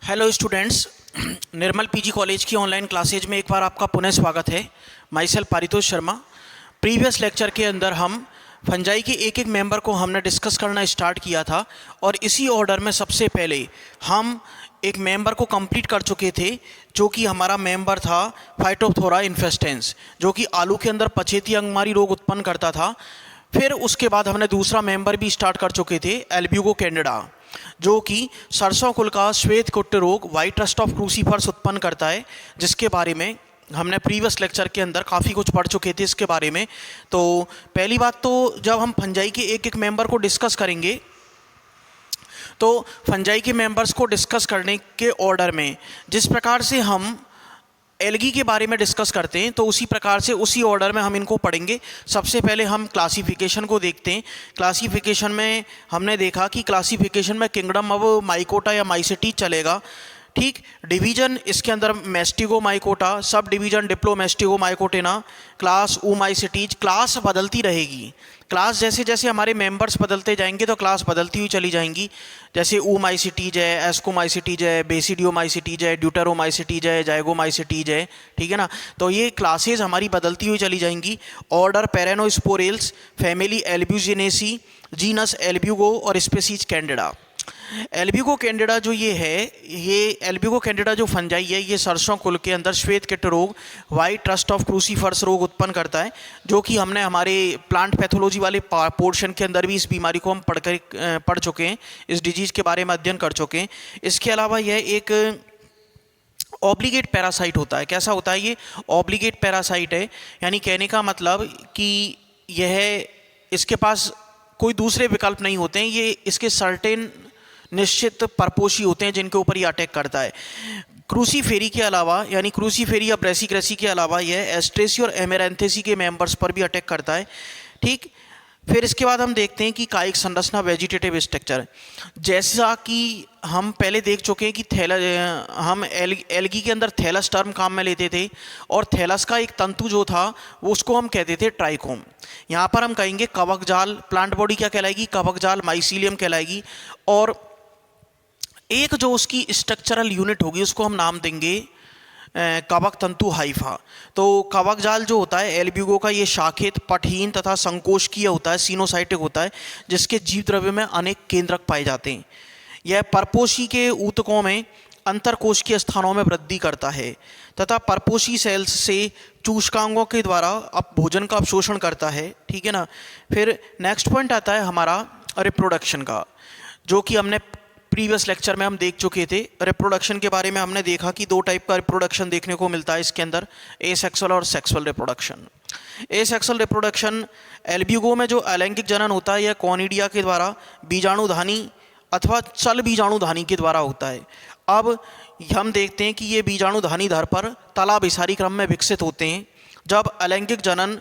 Hello students, निर्मल PG college की online classes में एक बार आपका पुनः स्वागत है। My self Paritosh Sharma. Previous lecture के अंदर हम फंजाई के एक एक मेंबर को हमने डिस्कस करना स्टार्ट किया था और इसी ऑर्डर में सबसे पहले हम एक मेंबर को कंप्लीट कर चुके थे जो कि हमारा मेंबर था फाइटोप्थोरा इन्फेस्टेंस, जो कि आलू के अंदर पछेती अंगमारी रोग उत्पन्न करता था। फिर उसके बाद हमने दूसरा मेंबर भी स्टार्ट कर चुके थे एल्ब्यूगो कैंडिडा, जो कि सरसों कुल का श्वेत कुट्ट रोग व्हाइट रस्ट ऑफ क्रूसीफर्स उत्पन्न करता है, जिसके बारे में हमने प्रीवियस लेक्चर के अंदर काफ़ी कुछ पढ़ चुके थे इसके बारे में। तो पहली बात तो जब हम फंजाई के एक एक मेंबर को डिस्कस करेंगे तो फंजाई के मेंबर्स को डिस्कस करने के ऑर्डर में जिस प्रकार से हम एल्गी के बारे में डिस्कस करते हैं तो उसी प्रकार से उसी ऑर्डर में हम इनको पढ़ेंगे। सबसे पहले हम क्लासिफिकेशन को देखते हैं। क्लासिफिकेशन में हमने देखा कि क्लासिफिकेशन में किंगडम ऑफ माइकोटा या माइसेटीज चलेगा, ठीक। डिवीजन इसके अंदर मेस्टिगोमाइकोटा, सब डिवीजन डिप्लोमेस्टिगोमाइकोटेना, क्लास ऊमाइसेटीज। क्लास बदलती रहेगी, क्लास जैसे जैसे हमारे मेंबर्स बदलते जाएंगे तो क्लास बदलती हुई चली जाएंगी। जैसे ऊमाइसिटीज है, एस्कोमाइसिटीज है, बेसिडियोमाइसिटीज है, ड्यूटेरोमाइसिटीज है, जाइगोमाइसिटीज है, ठीक है ना। तो ये क्लासेस हमारी बदलती हुई चली जाएंगी। ऑर्डर पेरेनोस्पोरेल्स, फैमिली एल्ब्यूजिनेसी, जीनस एल्ब्यूगो और स्पीसीज कैंडिडा। एल्ब्यूगो कैंडिडा जो ये एल्ब्यूगो कैंडिडा जो फंजाई है, ये सरसों कुल के अंदर श्वेत किट रोग व्हाइट रस्ट ऑफ क्रूसीफर्स रोग उत्पन्न करता है, जो कि हमने हमारे प्लांट पैथोलॉजी वाले पोर्शन के अंदर भी इस बीमारी को हम पढ़ चुके हैं, इस डिजीज़ के बारे में अध्ययन कर चुके हैं। इसके अलावा यह एक ऑब्लिगेट पैरासाइट होता है। कैसा होता है ये? ऑब्लिगेट पैरासाइट है, यानी कहने का मतलब कि यह इसके पास कोई दूसरे विकल्प नहीं होते हैं, ये इसके सर्टेन निश्चित परपोषी होते हैं जिनके ऊपर ये अटैक करता है। क्रूसीफेरी के अलावा, यानी क्रूसीफेरी या ब्रेसिक्रेसी के अलावा यह एस्ट्रेसी और एमेरेंथेसी के मेंबर्स पर भी अटैक करता है, ठीक। फिर इसके बाद हम देखते हैं कि कायिक संरचना, वेजिटेटिव स्ट्रक्चर। जैसा कि हम पहले देख चुके हैं कि हम एल्गी के अंदर थैलस टर्म काम में लेते थे और थैलस का एक तंतु जो था वो उसको हम कहते थे ट्राइकोम। यहाँ पर हम कहेंगे कवक जाल। प्लांट बॉडी क्या कहलाएगी? कवक जाल, माइसीलियम कहलाएगी। और एक जो उसकी स्ट्रक्चरल यूनिट होगी उसको हम नाम देंगे कवक तंतु हाइफा। तो कवक जाल जो होता है एल्ब्यूगो का, ये शाखित, पठहीन तथा संकोचकीय होता है, सिनोसाइटिक होता है, जिसके जीव द्रव्य में अनेक केंद्रक पाए जाते हैं। यह परपोषी के ऊतकों में अंतरकोशिकीय स्थानों में वृद्धि करता है तथा परपोषी सेल्स से चूषकांगों के द्वारा भोजन का अवशोषण करता है, ठीक है ना। फिर नेक्स्ट पॉइंट आता है हमारा रिप्रोडक्शन का, जो कि हमने प्रीवियस लेक्चर में हम देख चुके थे। रिप्रोडक्शन के बारे में हमने देखा कि दो टाइप का रिप्रोडक्शन देखने को मिलता है इसके अंदर, एसेक्सुअल और sexual reproduction. Asexual reproduction Albugo में जो अलैंगिक जनन होता है यह कॉनिडिया के द्वारा, बीजाणुधानी अथवा चल बीजाणुधानी के द्वारा होता है। अब हम देखते हैं कि ये बीजाणुधानी धर पर तलाभिसारी क्रम में विकसित होते हैं। जब अलैंगिक जनन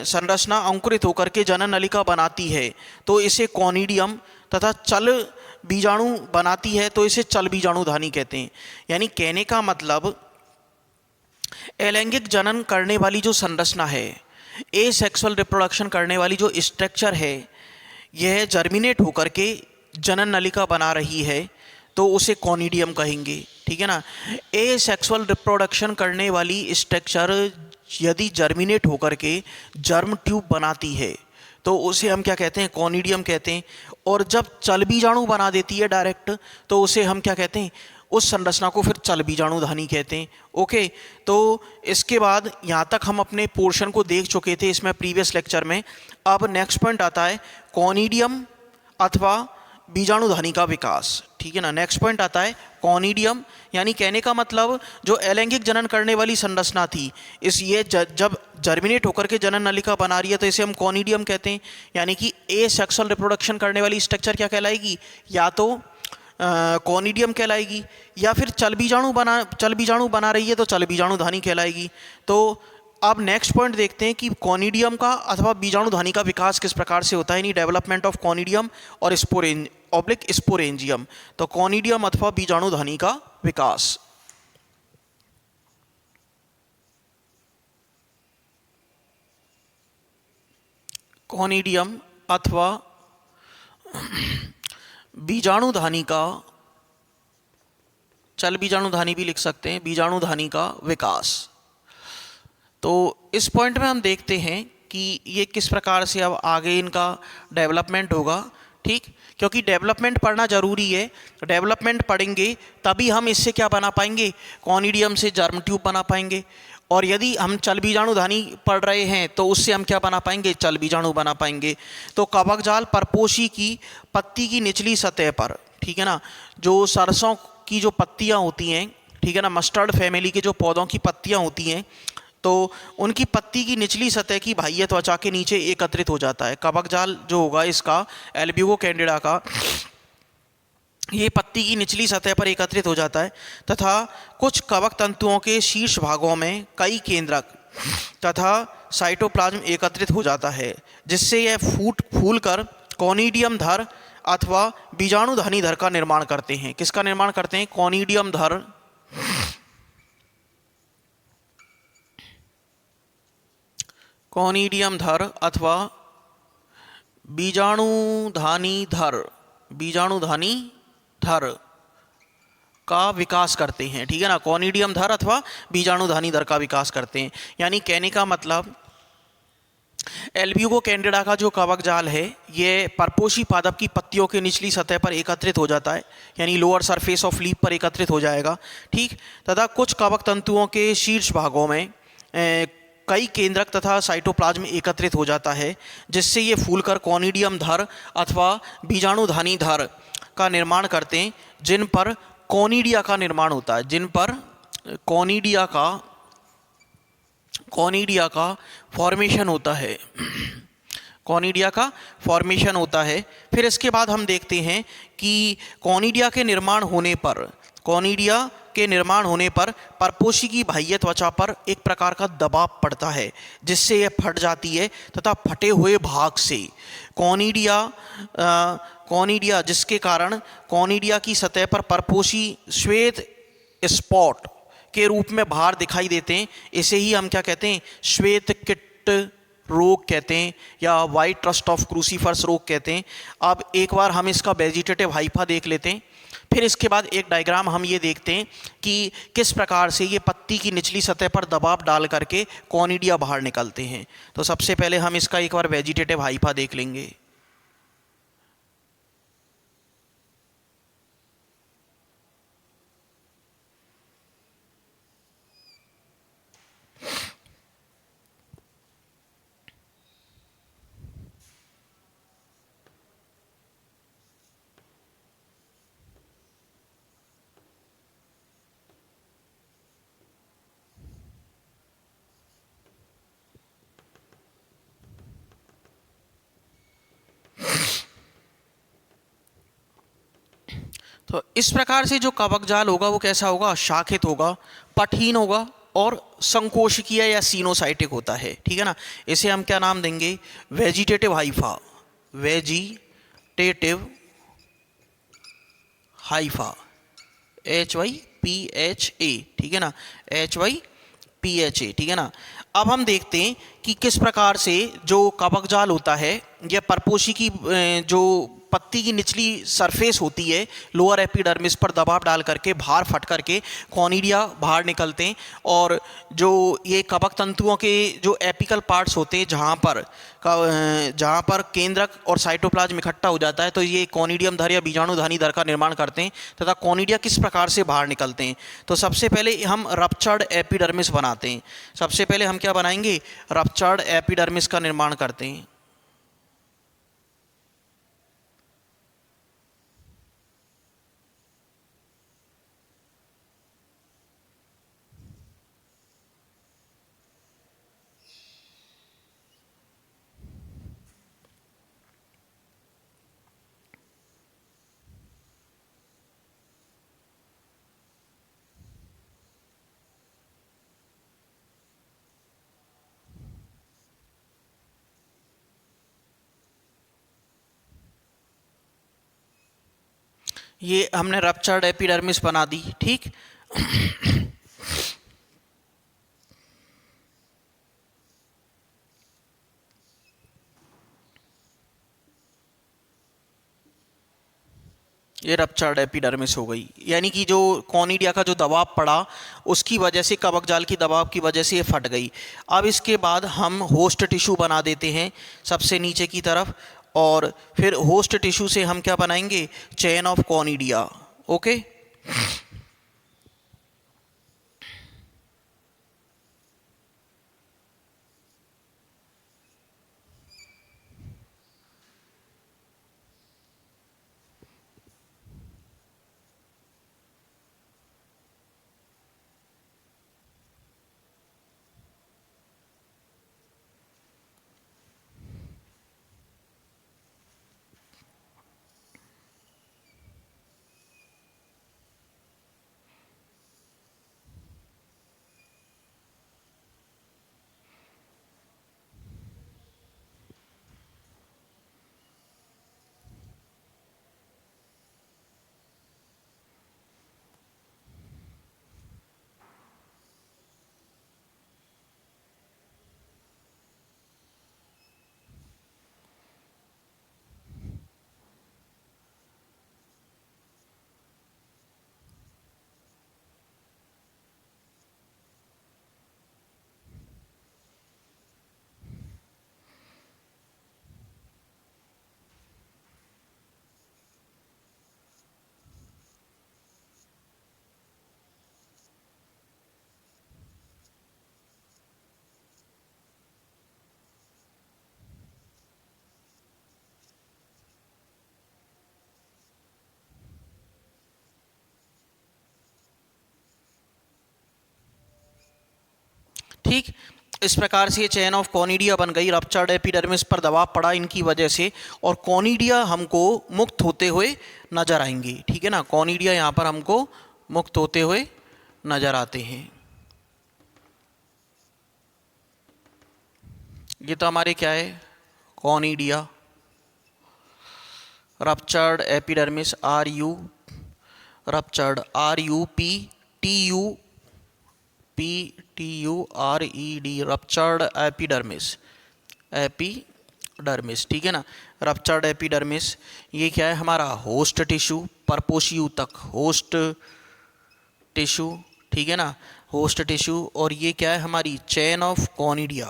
संरचना अंकुरित होकर के जनन नलिका बनाती है तो इसे कॉनिडियम तथा चल बीजाणु बनाती है तो इसे चल बीजाणुधानी कहते हैं। यानी कहने का मतलब अलैंगिक जनन करने वाली जो संरचना है, एसेक्सुअल रिप्रोडक्शन करने वाली जो स्ट्रक्चर है, यह जर्मिनेट होकर के जनन नलिका बना रही है तो उसे कॉनिडियम कहेंगे, ठीक है ना। एसेक्सुअल रिप्रोडक्शन करने वाली स्ट्रक्चर यदि जर्मिनेट होकर के जर्म ट्यूब बनाती है तो उसे हम क्या कहते हैं? कॉनिडियम कहते हैं। और जब चल बीजाणु बना देती है डायरेक्ट तो उसे हम क्या कहते हैं? उस संरचना को फिर चल बीजाणुधानी कहते हैं। ओके, तो इसके बाद यहाँ तक हम अपने पोर्शन को देख चुके थे इसमें प्रीवियस लेक्चर में। अब नेक्स्ट पॉइंट आता है कॉनिडियम अथवा बीजाणुधानी का विकास, ठीक है ना। नेक्स्ट पॉइंट आता है कॉनिडियम, यानी कहने का मतलब जो अलैंगिक जनन करने वाली संरचना थी ये जब जर्मिनेट होकर के जनन नलिका बना रही है तो इसे हम कॉनिडियम कहते हैं। यानी कि एसेक्सुअल रिप्रोडक्शन करने वाली स्ट्रक्चर क्या कहलाएगी? या तो कॉनिडियम कहलाएगी या फिर चल बीजाणु बना रही है तो चल बीजाणुधानी कहलाएगी। तो अब नेक्स्ट पॉइंट देखते हैं कि कॉनिडियम का अथवा बीजाणुधानी का विकास किस प्रकार से होता है, यानी डेवलपमेंट ऑफ कॉनिडियम और स्पोरेंजियम। तो कॉनिडियम अथवा बीजाणुधानी का विकास। कॉनिडियम अथवा बीजाणुधानी का चल बीजाणुधानी भी लिख सकते हैं, बीजाणुधानी का विकास। तो इस पॉइंट में हम देखते हैं कि ये किस प्रकार से अब आगे इनका डेवलपमेंट होगा, ठीक। क्योंकि डेवलपमेंट पढ़ना जरूरी है, डेवलपमेंट पढ़ेंगे तभी हम इससे क्या बना पाएंगे, कॉनिडियम से जर्म ट्यूब बना पाएंगे। और यदि हम चल बीजाणुधानी पढ़ रहे हैं तो उससे हम क्या बना पाएंगे, चल बीजाणु बना पाएंगे। तो कवक जाल परपोषी की पत्ती की निचली सतह पर, ठीक है ना, जो सरसों की जो पत्तियां होती हैं, ठीक है ना, मस्टर्ड फैमिली के जो पौधों की पत्तियां होती हैं, तो उनकी पत्ती की निचली सतह की बाह्य त्वचा के नीचे एकत्रित हो जाता है। कवक जाल जो होगा इसका, एल्ब्यूगो कैंडिडा का, ये पत्ती की निचली सतह पर एकत्रित हो जाता है तथा कुछ कवक तंतुओं के शीर्ष भागों में कई केंद्रक तथा साइटोप्लाज्म एकत्रित हो जाता है, जिससे यह फूल कर कॉनिडियम धर अथवा बीजाणुधानी धर का निर्माण करते हैं। किसका निर्माण करते हैं, कॉनिडियम धर कॉनिडियम धर अथवा बीजाणुधानी धर का विकास करते हैं, ठीक है ना, कॉनिडियम धर अथवा बीजाणुधानी धर का विकास करते हैं। यानी कहने का मतलब, एल्ब्यूगो कैंडिडा का जो कवक जाल है ये परपोषी पादप की पत्तियों के निचली सतह पर एकत्रित हो जाता है, यानी लोअर सरफेस ऑफ लीफ पर एकत्रित हो जाएगा, ठीक। तथा कुछ कवक तंतुओं के शीर्ष भागों में कई केंद्रक तथा साइटोप्लाज्म एकत्रित हो जाता है, जिससे ये फूलकर कॉनिडियम धर अथवा बीजाणुधानी धर का निर्माण करते हैं, जिन पर कॉनिडिया का निर्माण होता है, जिन पर कॉनिडिया का फॉर्मेशन होता है, कॉनिडिया का फॉर्मेशन होता है। फिर इसके बाद हम देखते हैं कि कॉनिडिया के निर्माण होने पर परपोषी की बाह्य त्वचा पर एक प्रकार का दबाव पड़ता है, जिससे यह फट जाती है तथा फटे हुए भाग से कॉनिडिया जिसके कारण कॉनिडिया की सतह पर परपोषी श्वेत स्पॉट के रूप में बाहर दिखाई देते हैं। इसे ही हम क्या कहते हैं, श्वेत किट रोग कहते हैं या वाइट रस्ट ऑफ क्रूसीफर्स रोग कहते हैं। अब एक बार हम इसका वेजिटेटिव हाइफा देख लेते हैं, फिर इसके बाद एक डायग्राम हम ये देखते हैं कि किस प्रकार से ये पत्ती की निचली सतह पर दबाव डाल करके कॉनिडिया बाहर निकलते हैं। तो सबसे पहले हम इसका एक बार वेजिटेटिव हाइफा देख लेंगे। तो इस प्रकार से जो कवक जाल होगा वो कैसा होगा, शाखित होगा, पठहीन होगा और संकोशिकीय या सीनोसाइटिक होता है, ठीक है ना। इसे हम क्या नाम देंगे, vegetative Haifa, vegetative Haifa, HYPHA, ठीक है ना, HYPHA, ठीक है ना। अब हम देखते हैं कि किस प्रकार से जो कवक जाल होता है यह परपोषी की जो पत्ती की निचली सरफेस होती है, लोअर एपिडर्मिस पर दबाव डाल करके बाहर फट करके कॉनिडिया बाहर निकलते हैं। और जो ये कवक तंतुओं के जो एपिकल पार्ट्स होते हैं, जहाँ पर केंद्रक और साइटोप्लाज्म इकट्ठा हो जाता है, तो ये कॉनिडियम धर या बीजाणुधानी धर का निर्माण करते हैं तथा कॉनिडिया किस प्रकार से बाहर निकलते हैं। तो सबसे पहले हम रप्चर्ड एपिडर्मिस बनाते हैं। सबसे पहले हम क्या बनाएंगे, रप्चर्ड एपिडर्मिस का निर्माण करते हैं। ये हमने रप्चर्ड एपिडर्मिस बना दी, ठीक। ये रप्चर्ड एपिडर्मिस हो गई, यानी कि जो कॉनिडिया का जो दबाव पड़ा उसकी वजह से, कवक जाल की दबाव की वजह से ये फट गई। अब इसके बाद हम होस्ट टिश्यू बना देते हैं सबसे नीचे की तरफ, और फिर होस्ट टिश्यू से हम क्या बनाएंगे, चेन ऑफ कॉनिडिया। ओके, ठीक। इस प्रकार से ये चेन ऑफ कॉनिडिया बन गई, रप्चर्ड एपिडर्मिस पर दबाव पड़ा इनकी वजह से, और कॉनिडिया हमको मुक्त होते हुए नजर आएंगे। ठीक है ना, कॉनिडिया यहाँ पर हमको मुक्त होते हुए नजर आते हैं। ये तो हमारे क्या है, conidia, ruptured epidermis, ruptured RUPTURED, ruptured epidermis. ठीक है ना, रप्चर्ड एपिडर्मिस। ये क्या है हमारा, होस्ट टिश्यू, परपोशियू तक होस्ट टिश्यू। ठीक है ना, होस्ट टिश्यू। और ये क्या है हमारी, चेन ऑफ कॉनिडिया।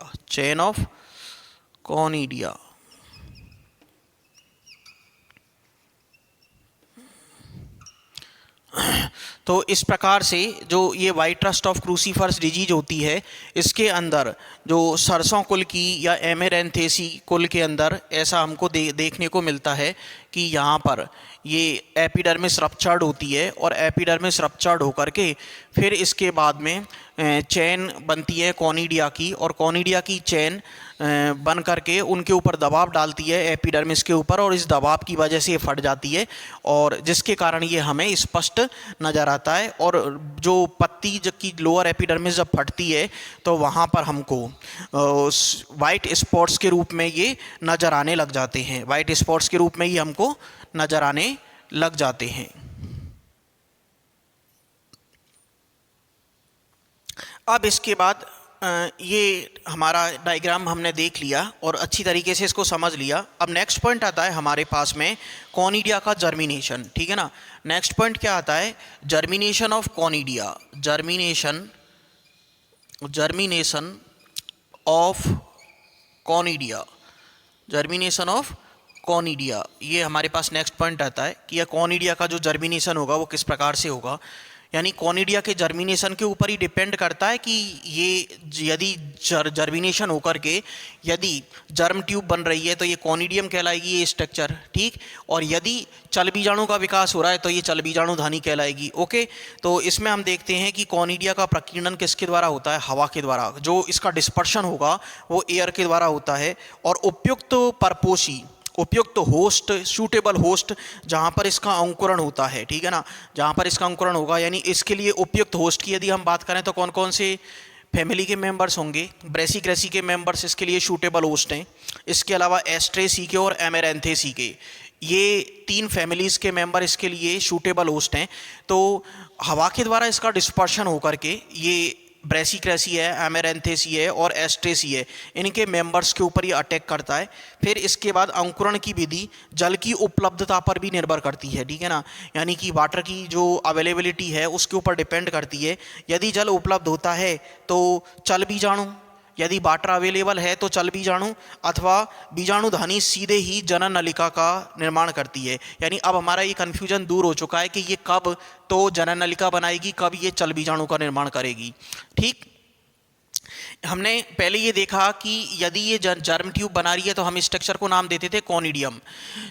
तो इस प्रकार से जो ये white rust of cruciferous disease होती है, इसके अंदर जो सरसों कुल की या एमेरेंथेसी कुल के अंदर ऐसा हमको देखने को मिलता है कि यहाँ पर ये एपिडर्मिस रप्चर्ड होती है, और एपिडर्मिस रप्चर्ड होकर के फिर इसके बाद में चेन बनती है कॉनिडिया की, और कॉनिडिया की चेन बन करके उनके ऊपर दबाव डालती है एपिडर्मिस के ऊपर, और इस दबाव की वजह से ये फट जाती है, और जिसके कारण ये हमें स्पष्ट नज़र आता है। और जो पत्ती की लोअर एपिडर्मिस जब फटती है तो वहाँ पर हमको वाइट स्पॉट्स के रूप में ये नज़र आने लग जाते हैं, वाइट स्पॉट्स के रूप में ये हमको नज़र आने लग जाते हैं। अब इसके बाद ये हमारा डायग्राम हमने देख लिया और अच्छी तरीके से इसको समझ लिया। अब नेक्स्ट पॉइंट आता है हमारे पास में कॉनिडिया का जर्मिनेशन। ठीक है ना, नेक्स्ट पॉइंट क्या आता है, germination of conidia, germination of conidia. ये हमारे पास नेक्स्ट पॉइंट आता है कि यह कॉनिडिया का जो जर्मिनेशन होगा वो किस प्रकार से होगा। यानी कॉनिडिया के जर्मिनेशन के ऊपर ही डिपेंड करता है कि ये यदि जर्मिनेशन होकर के यदि जर्म ट्यूब बन रही है तो ये कॉनिडियम कहलाएगी, ये स्ट्रक्चर। ठीक, और यदि चल बीजाणु का विकास हो रहा है तो ये चल बीजाणुधानी कहलाएगी। ओके, तो इसमें हम देखते हैं कि कॉनिडिया का प्रकीर्णन किसके द्वारा होता है, हवा के द्वारा। जो इसका डिस्पर्शन होगा वो एयर के द्वारा होता है, और उपयुक्त होस्ट, सूटेबल होस्ट जहाँ पर इसका अंकुरण होता है, ठीक है ना, जहाँ पर इसका अंकुरण होगा, यानी इसके लिए उपयुक्त होस्ट की यदि हम बात करें तो कौन कौन से फैमिली के मेंबर्स होंगे, ब्रेसिग्रेसी के मेंबर्स इसके लिए सूटेबल होस्ट हैं। इसके अलावा एस्ट्रेसी के और एमेरेंथेसी के, ये 3 फैमिलीज़ के मेंबर इसके लिए सूटेबल होस्ट हैं। तो हवा के द्वारा इसका डिस्पर्शन होकर के ये ब्रेसिक्रेसी है, एमेरेंथेसी है और एस्ट्रेसी है, इनके मेंबर्स के ऊपर ये अटैक करता है। फिर इसके बाद अंकुरण की विधि जल की उपलब्धता पर भी निर्भर करती है, ठीक है ना, यानी कि वाटर की जो अवेलेबिलिटी है उसके ऊपर डिपेंड करती है। यदि जल उपलब्ध होता है तो चल बीजाणु, यदि वाटर अवेलेबल है तो चल बीजाणु अथवा बीजाणुधानी सीधे ही जनन नलिका का निर्माण करती है। यानी अब हमारा ये कन्फ्यूजन दूर हो चुका है कि ये कब तो जनन नलिका बनाएगी, कब ये चल बीजाणु का निर्माण करेगी। ठीक, हमने पहले ये देखा कि यदि ये जर्म ट्यूब बना रही है तो हम इस स्ट्रक्चर को नाम देते थे कॉनिडियम।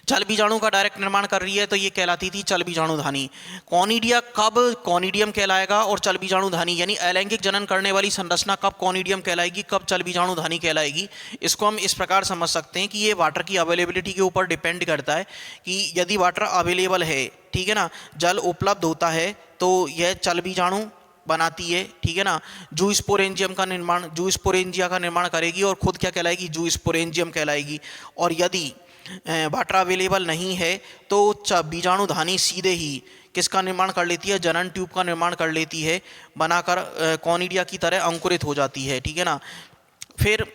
चल बीजाणु का डायरेक्ट निर्माण कर रही है तो ये कहलाती थी चल बीजाणुधानी। कॉनिडिया कब कॉनिडियम कहलाएगा और चल बीजाणुधानी यानी अलैंगिक जनन करने वाली संरचना कब कॉनिडियम कहलाएगी, कब चल बीजाणुधानी कहलाएगी, इसको हम इस प्रकार समझ सकते हैं कि ये वाटर की अवेलेबिलिटी के ऊपर डिपेंड करता है कि यदि वाटर अवेलेबल है, ठीक है ना, जल उपलब्ध होता है तो यह चल बीजाणु बनाती है, ठीक है ना, जूस्पोरेंजियम का निर्माण, जूस्पोरेंजिया का निर्माण करेगी और खुद क्या कहलाएगी, जूस्पोरेंजियम कहलाएगी। और यदि वाटर अवेलेबल नहीं है तो बीजाणुधानी सीधे ही किसका निर्माण कर लेती है, जनन ट्यूब का निर्माण कर लेती है, बनाकर कॉनिडिया की तरह अंकुरित हो जाती है, ठीक है ना। फिर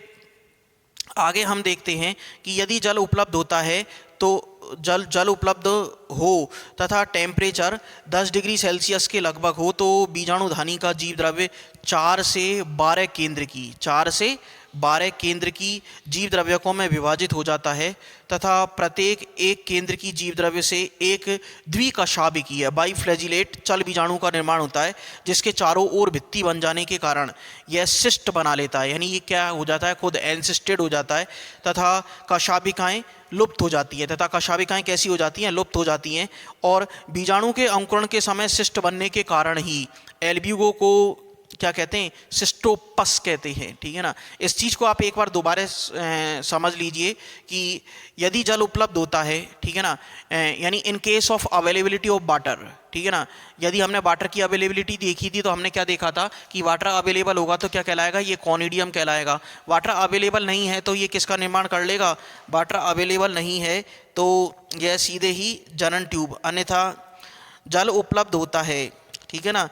आगे हम देखते हैं कि यदि जल उपलब्ध होता है तो जल उपलब्ध हो तथा टेम्परेचर 10 डिग्री सेल्सियस के लगभग हो तो बीजाणुधानी का जीव द्रव्य 4 से 12 केंद्र की जीव द्रव्यकों में विभाजित हो जाता है तथा प्रत्येक एक केंद्र की जीव द्रव्य से एक द्विकशाभिकीय बाइफ्लैजिलेट चल बीजाणु का निर्माण होता है, जिसके चारों ओर भित्ति बन जाने के कारण यह सिस्ट बना लेता है। यानी ये क्या हो जाता है, खुद एनसिस्टेड हो जाता है तथा कशाभिकाएं लुप्त हो जाती हैं। तथा कशाभिकाएं कैसी हो जाती हैं, लुप्त हो जाती हैं। और बीजाणु के अंकुरण के समय सिस्ट बनने के कारण ही एल्ब्यूगो को क्या कहते हैं, सिस्टोपस कहते हैं, ठीक है ना। इस चीज़ को आप एक बार दोबारा समझ लीजिए कि यदि जल उपलब्ध होता है, ठीक है ना, यानी in case of availability of water, ठीक है ना, यदि हमने वाटर की अवेलेबिलिटी देखी थी तो हमने क्या देखा था कि वाटर अवेलेबल होगा तो क्या कहलाएगा, ये कॉनिडियम कहलाएगा। वाटर अवेलेबल नहीं है तो ये किसका निर्माण कर लेगा, वाटर अवेलेबल नहीं है तो यह सीधे ही जनन ट्यूब, अन्यथा जल उपलब्ध होता है, ठीक है ना,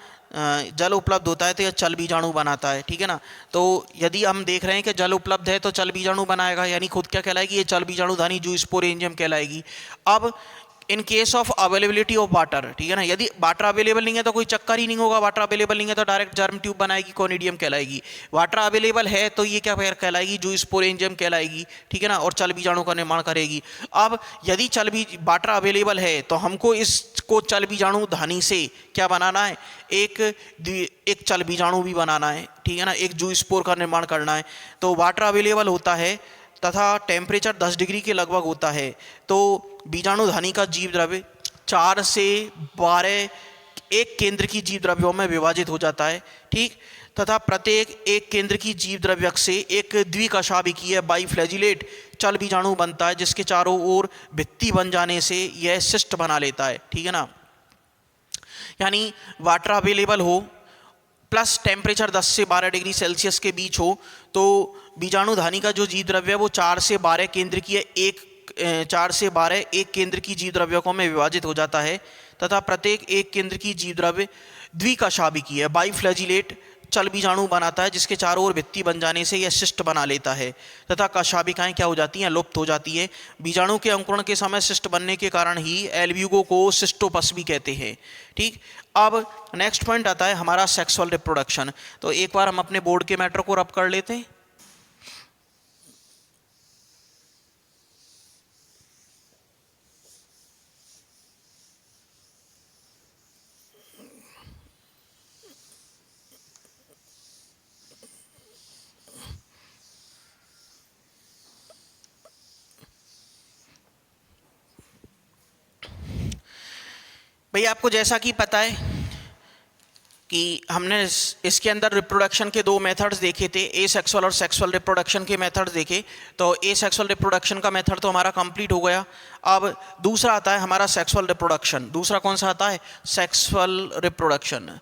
जल उपलब्ध होता है तो यह चल बीजाणु बनाता है, ठीक है ना। तो यदि हम देख रहे हैं कि जल उपलब्ध है तो चल बीजाणु बनाएगा, यानी खुद क्या कहलाएगी, ये चल बीजाणुधानी जूस्पोरेंजियम कहलाएगी। अब in case of availability of water, ठीक है ना, यदि वाटर अवेलेबल नहीं है तो कोई चक्कर ही नहीं होगा, वाटर अवेलेबल नहीं है तो डायरेक्ट जर्म ट्यूब बनाएगी, कॉनिडियम कहलाएगी। वाटर अवेलेबल है तो ये क्या कहलाएगी, जूस्पोरेंजियम कहलाएगी, ठीक है ना, और चल बीजाणु का निर्माण करेगी। अब यदि वाटर अवेलेबल है तो हमको इसको चल बीजाणुधानी से क्या बनाना है, एक चल बीजाणु भी बनाना है, ठीक है ना, एक जूस्पोर का निर्माण करना है। तो वाटर अवेलेबल होता है तथा टेम्परेचर 10 डिग्री के लगभग होता है तो बीजाणुधानी का जीव द्रव्य 4 से 12 एक केंद्र की जीव द्रव्यों में विभाजित हो जाता है, ठीक, तथा प्रत्येक एक केंद्र की जीव द्रव्यक से एक द्विकशाभिकीय बाइफ्लैजिलेट चल बीजाणु बनता है, जिसके चारों ओर भित्ति बन जाने से यह सिस्ट बना लेता है, ठीक है ना। यानी वाटर अवेलेबल हो प्लस टेम्परेचर 10 से 12 डिग्री सेल्सियस के बीच हो तो बीजाणुधानी का जो जीव द्रव्य है वो 4 से 12 केंद्र की एक केंद्र की जीव द्रव्यकों में विभाजित हो जाता है तथा प्रत्येक एक केंद्र की जीव द्रव्य द्विकशाभिकीय बाइफ्लैजिलेट चल बीजाणु बनाता है, जिसके चारों ओर भित्ति बन जाने से यह सिस्ट बना लेता है तथा कशाभिकाएं क्या हो जाती हैं, लुप्त हो जाती है। बीजाणु के अंकुरण के समय सिस्ट बनने के कारण ही एल्ब्यूगो को सिस्टोपस भी कहते हैं, ठीक। अब नेक्स्ट पॉइंट आता है हमारा सेक्सुअल रिप्रोडक्शन। तो एक बार हम अपने बोर्ड के मैटर को रब कर लेते हैं। भाई आपको जैसा कि पता है कि हमने इसके अंदर रिप्रोडक्शन के दो मेथड्स देखे थे, ए सेक्सुअल और सेक्सुअल रिप्रोडक्शन के मेथड्स देखे। तो ए सेक्सुअल रिप्रोडक्शन का मेथड तो हमारा कंप्लीट हो गया। अब दूसरा आता है हमारा सेक्सुअल रिप्रोडक्शन। दूसरा कौन सा आता है, सेक्सुअल रिप्रोडक्शन,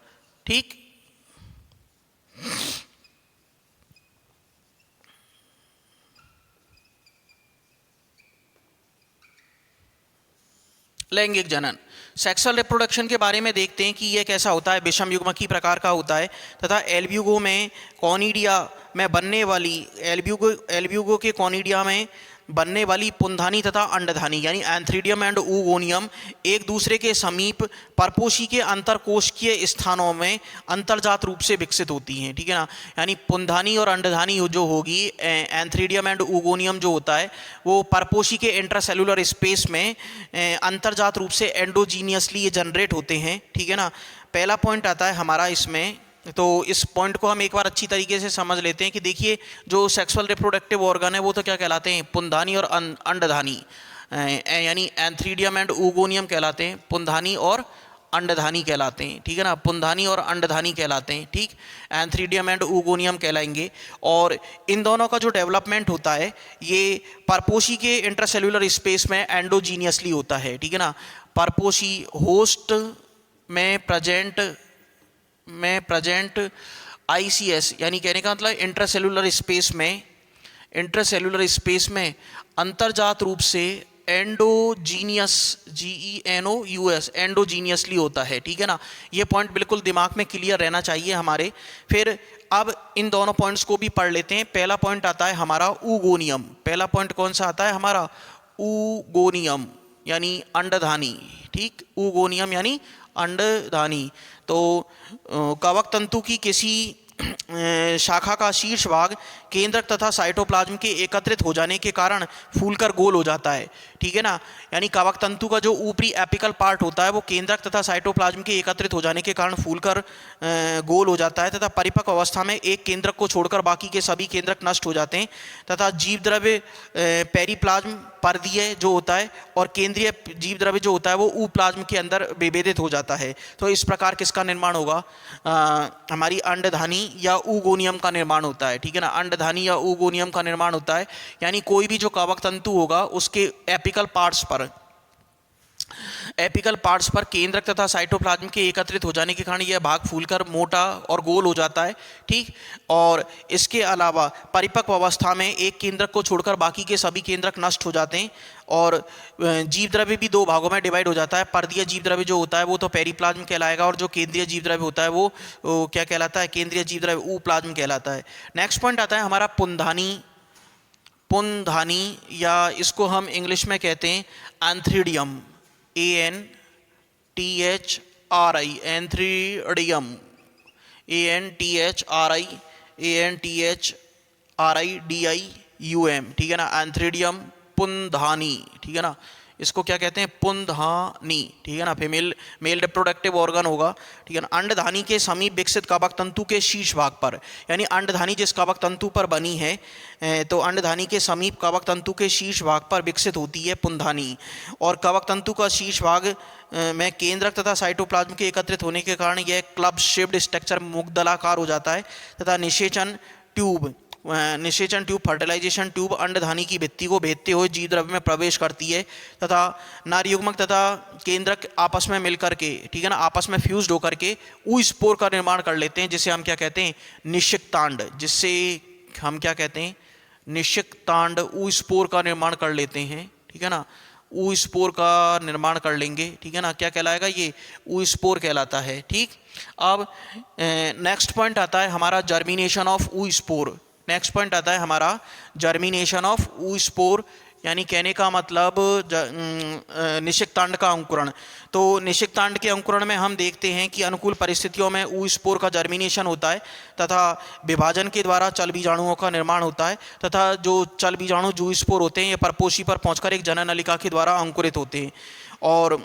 ठीक। लैंगिक जनन। सेक्सुअल रिप्रोडक्शन के बारे में देखते हैं कि यह कैसा होता है, विषम युग्मकी प्रकार का होता है तथा एल्ब्यूगो में कॉनिडिया में बनने वाली एल्ब्यूगो के कॉनिडिया में बनने वाली पुंधानी तथा अंडधानी यानी एंथ्रीडियम एंड ऊगोनियम एक दूसरे के समीप परपोषी के अंतरकोशिकीय स्थानों में अंतर्जात रूप से विकसित होती हैं, ठीक है ना। यानी पुंधानी और अंडधानी जो होगी, एंथ्रीडियम एंड ऊगोनियम जो होता है वो परपोषी के इंट्रासेलुलर स्पेस में अंतर्जात रूप से एंडोजीनियसली ये जनरेट होते हैं, ठीक है ना। पहला पॉइंट आता है हमारा इसमें, तो इस पॉइंट को हम एक बार अच्छी तरीके से समझ लेते हैं कि देखिए जो सेक्सुअल रिप्रोडक्टिव ऑर्गन है वो तो क्या कहलाते हैं, पुंधानी और अंडधानी, यानी एंथ्रीडियम एंड ऊगोनियम कहलाते हैं, पुंधानी और अंडधानी कहलाते हैं, ठीक है ना। पुंधानी और अंडधानी कहलाते हैं, ठीक, एंथ्रीडियम एंड ऊगोनियम कहलाएंगे। और इन दोनों का जो डेवलपमेंट होता है ये परपोषी के इंट्रासेल्युलर स्पेस में एंडोजीनियसली होता है, ठीक है ना। परपोषी होस्ट में प्रेजेंट ICS यानी कहने का मतलब इंट्रासेलुलर स्पेस में अंतर्जात रूप से एंडोजीनियस GENOUS एंडोजीनियसली होता है, ठीक है ना। ये पॉइंट बिल्कुल दिमाग में क्लियर रहना चाहिए हमारे। फिर अब इन दोनों पॉइंट्स को भी पढ़ लेते हैं। पहला पॉइंट आता है हमारा ऊगोनियम। पहला पॉइंट कौन सा आता है हमारा, ऊगोनियम यानी अंडधानी, ठीक, ऊगोनियम यानी अंडधानी। तो कवक तंतु की किसी शाखा का शीर्ष भाग केंद्रक तथा साइटोप्लाज्म के एकत्रित हो जाने के कारण फूलकर गोल हो जाता है, ठीक है ना। यानी कवक तंतु का जो ऊपरी एपिकल पार्ट होता है वो केंद्रक तथा साइटोप्लाज्म के एकत्रित हो जाने के कारण फूलकर गोल हो जाता है तथा परिपक्व अवस्था में एक केंद्रक को छोड़कर बाकी के सभी केंद्रक नष्ट हो जाते हैं तथा जीव द्रव्य पेरिप्लाज्म परदीय जो होता है और केंद्रीय जीव द्रव्य जो होता है वो ऊप्लाज्म के अंदर विभेदित हो जाता है। तो इस प्रकार किसका निर्माण होगा, हमारी अंडधानी या ऊगोनियम का निर्माण होता है, ठीक है ना। अंडधानी या ऊगोनियम का निर्माण होता है, यानी कोई भी जो कवक तंतु होगा उसके एपिकल पार्ट्स पर केंद्रक तथा साइटोप्लाज्म के एकत्रित हो जाने के कारण यह भाग फूलकर मोटा और गोल हो जाता है, ठीक। और इसके अलावा परिपक्व अवस्था में एक केंद्रक को छोड़कर बाकी के सभी केंद्रक नष्ट हो जाते हैं और जीव द्रव्य भी दो भागों में डिवाइड हो जाता है। परदीय जीव द्रव्य जो होता है वो तो पेरिप्लाज्म कहलाएगा और जो केंद्रीय जीव द्रव्य होता है वो क्या कहलाता है, केंद्रीय जीव द्रव्य ऊप्लाज्म कहलाता है। नेक्स्ट पॉइंट आता है हमारा पुंधानी या इसको हम इंग्लिश में कहते हैं एंथ्रीडियम, एंथ्रीडियम, ANTHRIDIUM, ठीक है ना। एंथ्रीडियम पुंधानी, ठीक है ना। इसको क्या कहते हैं, पुंधानी, ठीक है ना। फीमेल मेल रिप्रोडक्टिव ऑर्गन होगा, ठीक है ना। अंडधानी के समीप विकसित कवक तंतु के शीर्ष भाग पर, यानी अंडधानी जिस कवक तंतु पर बनी है तो अंडधानी के समीप कवक तंतु के शीर्ष भाग पर विकसित होती है पुंधानी। और कवक तंतु का शीर्ष भाग में केंद्रक तथा साइटोप्लाज्म के एकत्रित होने के कारण यह क्लब शेप्ड स्ट्रक्चर मुग्दलाकार हो जाता है तथा निषेचन ट्यूब फर्टिलाइजेशन ट्यूब अंडधानी की भित्ति को भेदते हुए जीव द्रव्य में प्रवेश करती है तथा नारयुग्मक तथा केंद्रक आपस में मिलकर के, ठीक है ना, आपस में फ्यूज्ड होकर के ऊ स्पोर का निर्माण कर लेते हैं, जिसे हम क्या कहते हैं, निषिक्तांड, जिससे हम क्या कहते हैं, निषिक्तांड ऊ स्पोर का निर्माण कर लेते हैं, ठीक है ना। ऊ स्पोर का निर्माण कर लेंगे, ठीक है ना। क्या कहलाएगा, ये ऊ स्पोर कहलाता है, ठीक। अब नेक्स्ट पॉइंट आता है हमारा जर्मिनेशन ऑफ ऊ स्पोर। नेक्स्ट पॉइंट आता है हमारा जर्मिनेशन ऑफ ऊ स्पोर, यानी कहने का मतलब निषिक्तांड का अंकुरण। तो निषिक्तांड के अंकुरण में हम देखते हैं कि अनुकूल परिस्थितियों में ऊ स्पोर का जर्मिनेशन होता है तथा विभाजन के द्वारा चल बीजाणुओं का निर्माण होता है तथा जो चल बीजाणु जू स्पोर होते हैं ये परपोषी पर पहुंचकर एक जनन नलिका के द्वारा अंकुरित होते हैं। और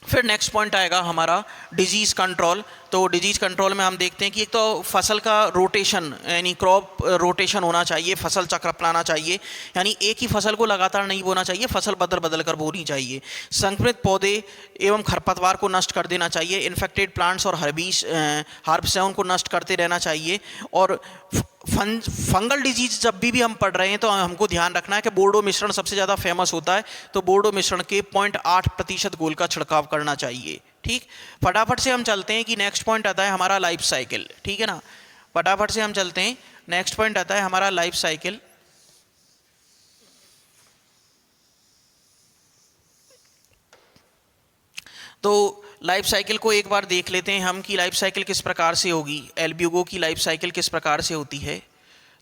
फिर नेक्स्ट पॉइंट आएगा हमारा डिजीज़ कंट्रोल। तो डिजीज़ कंट्रोल में हम देखते हैं कि एक तो फसल का रोटेशन यानी क्रॉप रोटेशन होना चाहिए, फसल चक्र अपनाना चाहिए, यानी एक ही फसल को लगातार नहीं बोना चाहिए, फसल बदल बदल कर बोनी चाहिए। संक्रमित पौधे एवं खरपतवार को नष्ट कर देना चाहिए। इन्फेक्टेड प्लांट्स और हर्ब्स हैं उनको नष्ट करते रहना चाहिए। और फंगल डिजीज जब भी हम पढ़ रहे हैं तो हमको ध्यान रखना है कि बोर्डो मिश्रण सबसे ज़्यादा फेमस होता है, तो बोर्डो मिश्रण के 0.8% घोल का छिड़काव करना चाहिए, ठीक। फटाफट से हम चलते हैं कि नेक्स्ट पॉइंट आता है हमारा लाइफ साइकिल, ठीक है ना। फटाफट से हम चलते हैं, नेक्स्ट पॉइंट आता है हमारा लाइफ साइकिल। तो लाइफ साइकिल को एक बार देख लेते हैं हम कि लाइफ साइकिल किस प्रकार से होगी, एल्ब्यूगो की लाइफ साइकिल किस प्रकार से होती है।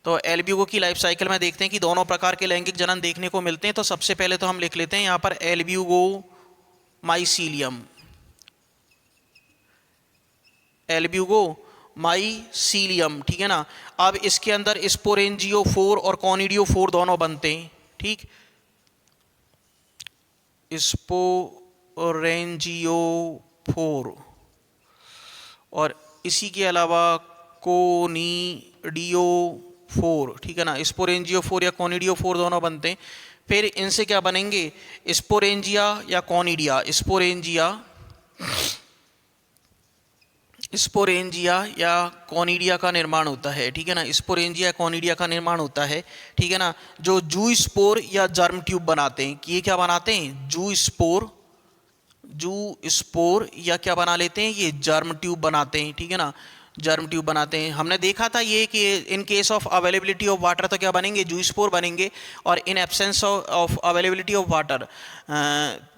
तो एल्ब्यूगो की लाइफ साइकिल में देखते हैं कि दोनों प्रकार के लैंगिक जनन देखने को मिलते हैं। तो सबसे पहले तो हम लिख लेते हैं यहाँ पर एल्ब्यूगो माइसीलियम, एल्ब्यूगो माइसीलियम, ठीक है ना। अब इसके अंदर स्पोरेंजियोफोर और कॉनिडियोफोर दोनों बनते हैं, ठीक। स्पोरेंजियोफोर और इसी के अलावा कोनिडियोफोर, ठीक है ना। स्पोरेंजियोफोर या कोनिडियोफोर दोनों बनते हैं। फिर इनसे क्या बनेंगे, स्पोरेंजिया या कॉनिडिया। स्पोरेंजिया या कॉनिडिया का निर्माण होता है, ठीक है ना। स्पोरेंजिया कॉनिडिया का निर्माण होता है, ठीक है ना, जो जू स्पोर या जर्म ट्यूब बनाते हैं। कि ये क्या बनाते हैं, जू स्पोर या क्या बना लेते हैं, ये जर्म ट्यूब बनाते हैं, ठीक है ना, जर्म ट्यूब बनाते हैं। हमने देखा था ये कि in case of availability of water तो क्या बनेंगे, जू स्पोर बनेंगे, और in absence of availability of water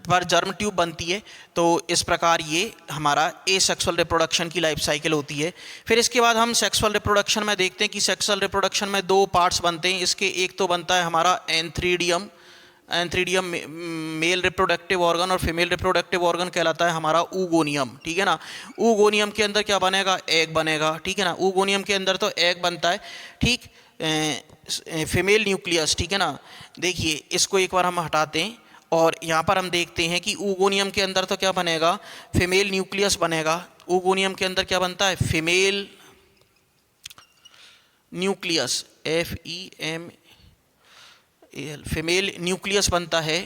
पर जर्म ट्यूब बनती है। तो इस प्रकार ये हमारा एसेक्सुअल रिप्रोडक्शन की लाइफ साइकिल होती है। फिर इसके बाद हम सेक्सुअल रिप्रोडक्शन में देखते हैं कि सेक्सुअल रिप्रोडक्शन में दो पार्ट्स बनते हैं इसके। एक तो बनता है हमारा एंथ्रीडियम मेल रिप्रोडक्टिव ऑर्गन, और फीमेल रिप्रोडक्टिव ऑर्गन कहलाता है हमारा ऊगोनियम, ठीक है ना। ऊगोनियम के अंदर क्या बनेगा, एग बनेगा, ठीक है ना। ऊगोनियम के अंदर तो एग बनता है, ठीक। फीमेल न्यूक्लियस, ठीक है ना। देखिए इसको एक बार हम हटाते हैं और यहाँ पर हम देखते हैं कि ऊगोनियम के अंदर तो क्या बनेगा, फीमेल न्यूक्लियस बनेगा। ऊगोनियम के अंदर क्या बनता है, female nucleus, FEMAL, female nucleus बनता है।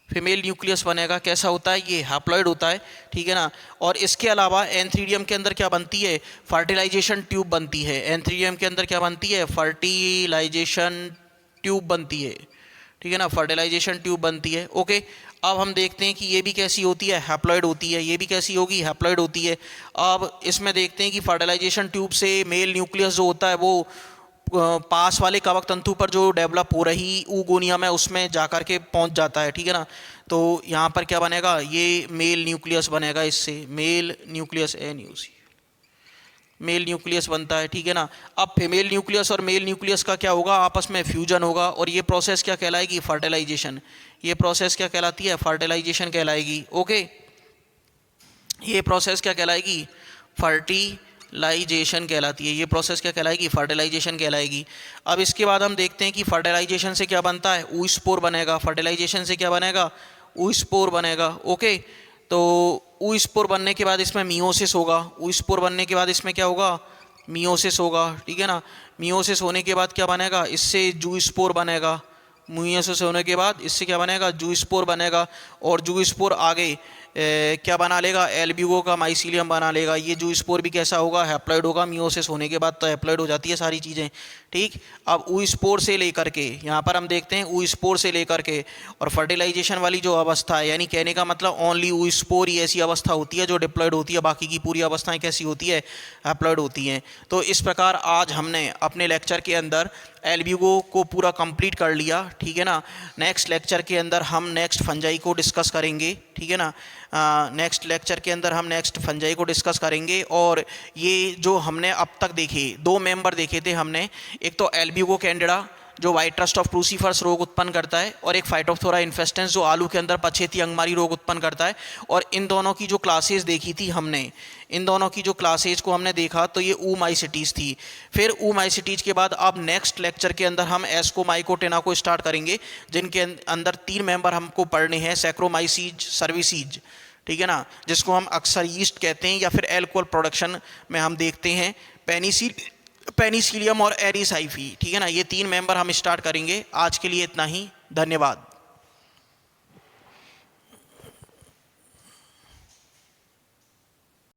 फीमेल न्यूक्लियस बनेगा, कैसा होता है, ये हैप्लॉइड होता है, ठीक है ना। और इसके अलावा एंथ्रीडियम के अंदर क्या बनती है, फर्टिलाइजेशन ट्यूब बनती है। एंथ्रीडियम के अंदर क्या बनती है, फर्टिलाइजेशन ट्यूब बनती है, ठीक है ना, फर्टिलाइजेशन ट्यूब बनती है। ओके, अब हम देखते हैं कि ये भी कैसी होती है, हैप्लॉइड होती है। ये भी कैसी होगी, हैप्लॉइड होती है। अब इसमें देखते हैं कि फर्टिलाइजेशन ट्यूब से मेल न्यूक्लियस जो होता है वो पास वाले कवक तंतु पर जो डेवलप हो रही ऊगोनियम है उसमें जाकर के पहुंच जाता है, ठीक है ना। तो यहाँ पर क्या बनेगा, ये मेल न्यूक्लियस बनेगा, इससे mail nucleus, NUC, mail nucleus बनता है, ठीक है ना। अब फीमेल न्यूक्लियस और मेल न्यूक्लियस का क्या होगा, आपस में फ्यूजन होगा, और ये प्रोसेस क्या कहलाएगी, फर्टिलाइजेशन। ये प्रोसेस क्या कहलाती है, फर्टिलाइजेशन कहलाएगी। ओके, ये प्रोसेस क्या कहलाएगी, फर्टिलाइजेशन कहलाती है। ये प्रोसेस क्या कहलाएगी, फर्टिलाइजेशन कहलाएगी। अब इसके बाद हम देखते हैं कि फर्टिलाइजेशन से क्या बनता है, ऊस्पोर बनेगा। फर्टिलाइजेशन से क्या बनेगा, ऊस्पोर बनेगा। ओके, तो ऊस्पोर बनने के बाद इसमें मियोसिस होगा। ऊस्पोर बनने के बाद इसमें क्या होगा, मियोसिस होगा, ठीक है ना। मियोसिस होने के बाद क्या बनेगा, इससे जूस्पोर बनेगा। मियोसिस होने के बाद इससे क्या बनेगा, जूस्पोर बनेगा, और जूस्पोर आगे क्या बना लेगा, एल्ब्यूगो का माइसीलियम बना लेगा। ये जूस्पोर भी कैसा होगा, हैप्लॉइड होगा। मियोसिस होने के बाद तो हैप्लॉइड हो जाती है सारी चीज़ें, ठीक। अब ऊस्पोर से लेकर के यहाँ पर हम देखते हैं ऊस्पोर से लेकर के और फर्टिलाइजेशन वाली जो अवस्था है, यानी कहने का मतलब ओनली ऊस्पोर ही ऐसी अवस्था होती है जो डिप्लॉयड होती है, बाकी की पूरी अवस्थाएं कैसी होती है, हैप्लॉइड होती हैं। तो इस प्रकार आज हमने अपने लेक्चर के अंदर एल्ब्यूगो को पूरा कंप्लीट कर लिया, ठीक है ना। नेक्स्ट लेक्चर के अंदर हम नेक्स्ट फंजाई को डिस्कस करेंगे, ठीक है ना। नेक्स्ट लेक्चर के अंदर हम नेक्स्ट फंजाई को डिस्कस करेंगे। और ये जो हमने अब तक देखे, दो मेंबर देखे थे हमने, एक तो एल्ब्यूगो कैंडिडा जो वाइट रस्ट ऑफ क्रूसीफर्स रोग उत्पन्न करता है, और एक फाइटोप्थोरा इन्फेस्टेंस जो आलू के अंदर पछेती अंगमारी रोग उत्पन्न करता है। और इन दोनों की जो क्लासेस देखी थी हमने, इन दोनों की जो क्लासेज को हमने देखा तो ये ऊमाइसिटीज़ थी। फिर ऊमाइसिटीज़ के बाद अब नेक्स्ट लेक्चर के अंदर हम एस्कोमाइकोटेना को स्टार्ट करेंगे, जिनके अंदर 3 मेंबर हमको पढ़ने हैं, सैक्रोमाइसीज, सर्विसीज, ठीक है ना, जिसको हम अक्सर यीस्ट कहते हैं, या फिर एल्कोहल प्रोडक्शन में हम देखते हैं पेनिसिलियम और एरिसाइफी, ठीक है ना। ये 3 मेंबर हम स्टार्ट करेंगे। आज के लिए इतना ही, धन्यवाद।